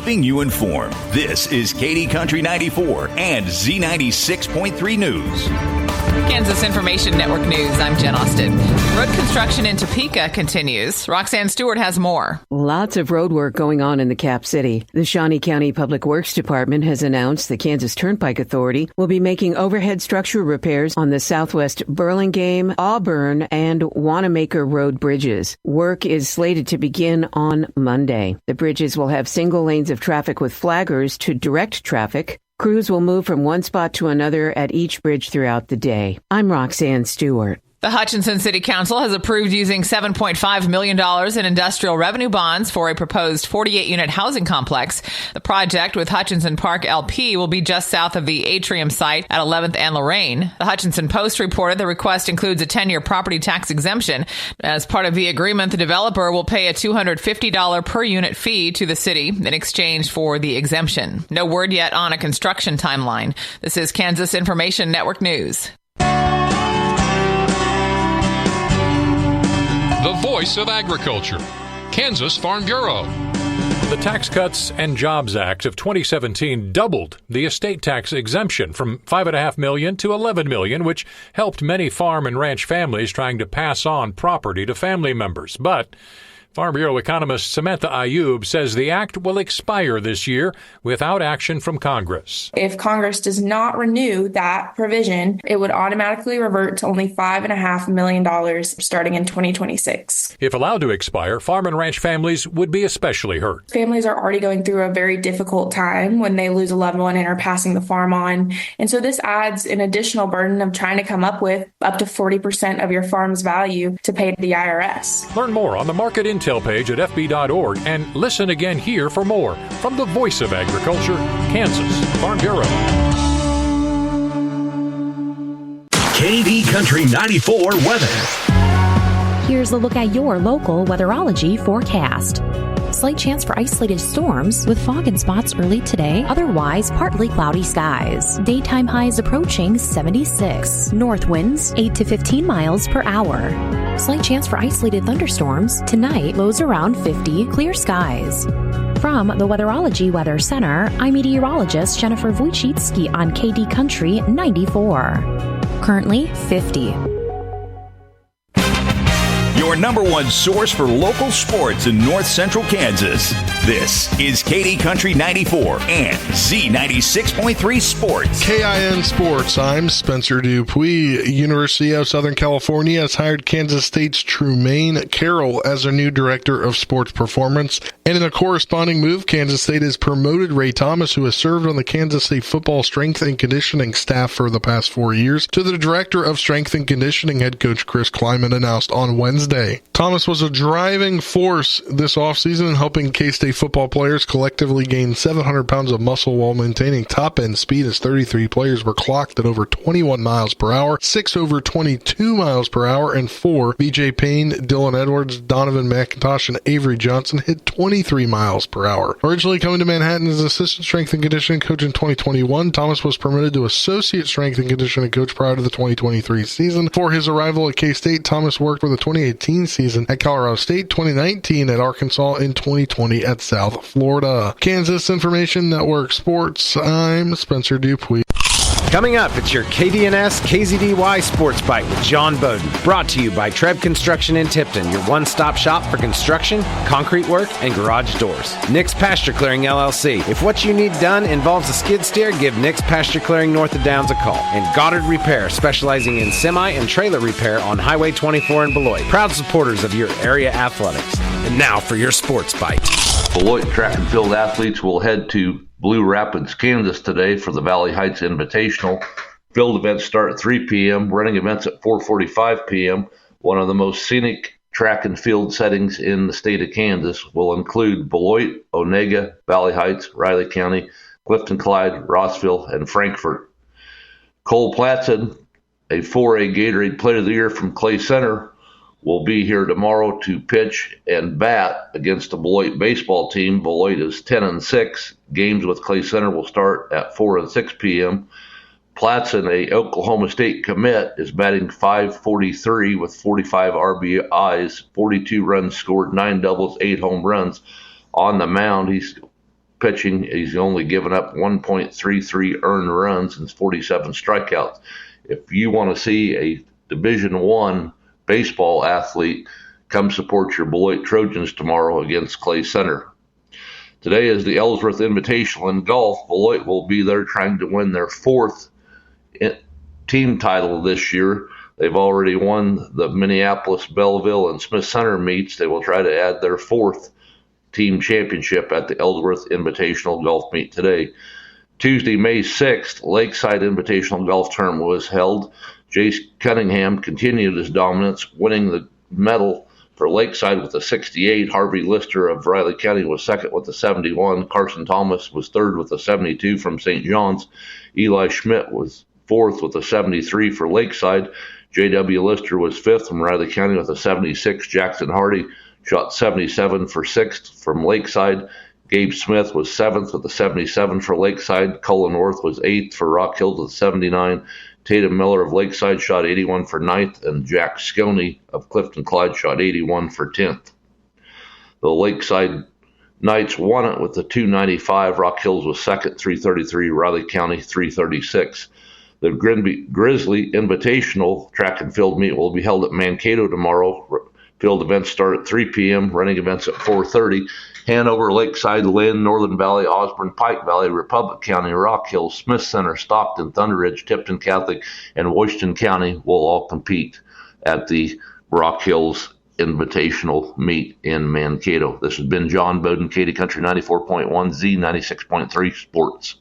keeping you informed. This is KD Country 94 and Z96.3 News. Kansas Information Network News, I'm Jen Austin. Road construction in Topeka continues. Roxanne Stewart has more. Lots of road work going on in the Cap City. The Shawnee County Public Works Department has announced the Kansas Turnpike Authority will be making overhead structural repairs on the southwest Burlingame, Auburn, and Wanamaker Road bridges. Work is slated to begin on Monday. The bridges will have single lanes of traffic with flaggers to direct traffic. Crews will move from one spot to another at each bridge throughout the day. I'm Roxanne Stewart. The Hutchinson City Council has approved using $7.5 million in industrial revenue bonds for a proposed 48-unit housing complex. The project with Hutchinson Park LP will be just south of the Atrium site at 11th and Lorraine. The Hutchinson Post reported the request includes a 10-year property tax exemption. As part of the agreement, the developer will pay a $250 per unit fee to the city in exchange for the exemption. No word yet on a construction timeline. This is Kansas Information Network News. The voice of agriculture, Kansas Farm Bureau. The Tax Cuts and Jobs Act of 2017 doubled the estate tax exemption from $5.5 million to $11 million, which helped many farm and ranch families trying to pass on property to family members. But Farm Bureau economist Samantha Ayub says the act will expire this year without action from Congress. If Congress does not renew that provision, it would automatically revert to only $5.5 million starting in 2026. If allowed to expire, farm and ranch families would be especially hurt. Families are already going through a very difficult time when they lose a loved one and are passing the farm on. And so this adds an additional burden of trying to come up with up to 40% of your farm's value to pay to the IRS. Learn more on the Market Intel page at fb.org and listen again here for more from the Voice of Agriculture, Kansas Farm Bureau. KD Country 94 weather. Here's a look at your local weatherology forecast. Slight chance for isolated storms with fog and spots early today. Otherwise, partly cloudy skies. Daytime highs approaching 76. North winds 8 to 15 miles per hour. Slight chance for isolated thunderstorms. Tonight, lows around 50. Clear skies. From the Weatherology Weather Center, I'm meteorologist Jennifer Wojcicki on KD Country 94. Currently 50. Your number one source for local sports in north central Kansas. This is KD Country 94 and Z96.3 Sports. KIN Sports, I'm Spencer Dupuis. University of Southern California has hired Kansas State's Trumaine Carroll as their new director of sports performance. And in a corresponding move, Kansas State has promoted Ray Thomas, who has served on the Kansas State football strength and conditioning staff for the past 4 years, to the director of strength and conditioning, head coach Chris Kleiman announced on Wednesday. Thomas was a driving force this offseason in helping K-State football players collectively gain 700 pounds of muscle while maintaining top-end speed, as 33 players were clocked at over 21 miles per hour, 6 over 22 miles per hour, and 4, BJ Payne, Dylan Edwards, Donovan McIntosh, and Avery Johnson, hit 23 miles per hour. Originally coming to Manhattan as assistant strength and conditioning coach in 2021, Thomas was promoted to associate strength and conditioning coach prior to the 2023 season. For his arrival at K-State, Thomas worked for the 2018 season at Colorado State, 2019 at Arkansas, and 2020 at South Florida. Kansas Information Network Sports, I'm Spencer Dupuis. Coming up, it's your KDNS KZDY Sports Bite with John Bowden. Brought to you by Treb Construction in Tipton, your one-stop shop for construction, concrete work, and garage doors. Nick's Pasture Clearing LLC. If what you need done involves a skid steer, give Nick's Pasture Clearing North of Downs a call. And Goddard Repair, specializing in semi and trailer repair on Highway 24 in Beloit. Proud supporters of your area athletics. And now for your Sports Bite. Beloit track and field athletes will head to Blue Rapids, Kansas today for the Valley Heights Invitational. Field events start at 3 p.m., running events at 4:45 p.m. One of the most scenic track and field settings in the state of Kansas will include Beloit, Onega, Valley Heights, Riley County, Clifton Clyde, Rossville, and Frankfort. Cole Platson, a 4A Gatorade Player of the Year from Clay Center, will be here tomorrow to pitch and bat against the Beloit baseball team. Beloit is 10-6. Games with Clay Center will start at 4 and 6 p.m. Platson, a Oklahoma State commit, is batting .543 with 45 RBIs, 42 runs scored, 9 doubles, 8 home runs. On the mound, he's pitching. He's only given up 1.33 earned runs and 47 strikeouts. If you want to see a Division I baseball athlete, come support your Beloit Trojans tomorrow against Clay Center. Today is the Ellsworth Invitational in golf. Beloit will be there trying to win their fourth team title this year. They've already won the Minneapolis, Belleville, and Smith Center meets. They will try to add their fourth team championship at the Ellsworth Invitational Golf Meet today. Tuesday, May 6th, Lakeside Invitational Golf Tournament was held. Jace Cunningham continued his dominance, winning the medal for Lakeside with a 68. Harvey Lister of Riley County was second with a 71. Carson Thomas was third with a 72 from St. John's. Eli Schmidt was fourth with a 73 for Lakeside. J.W. Lister was fifth from Riley County with a 76. Jackson Hardy shot 77 for sixth from Lakeside. Gabe Smith was seventh with a 77 for Lakeside. Cullen North was eighth for Rock Hill with a 79. Tatum Miller of Lakeside shot 81 for ninth, and Jack Sconey of Clifton Clyde shot 81 for 10th. The Lakeside Knights won it with the 295. Rock Hills was second, 333. Riley County, 336. The Grizzly Invitational track and field meet will be held at Mankato tomorrow. Field events start at 3 p.m., running events at 4:30. Hanover, Lakeside, Lynn, Northern Valley, Osborne, Pike Valley, Republic County, Rock Hill, Smith Center, Stockton, Thunder Ridge, Tipton Catholic, and Washington County will all compete at the Rock Hills Invitational meet in Mankato. This has been John Bowden, KD Country 94.1, Z 96.3 Sports.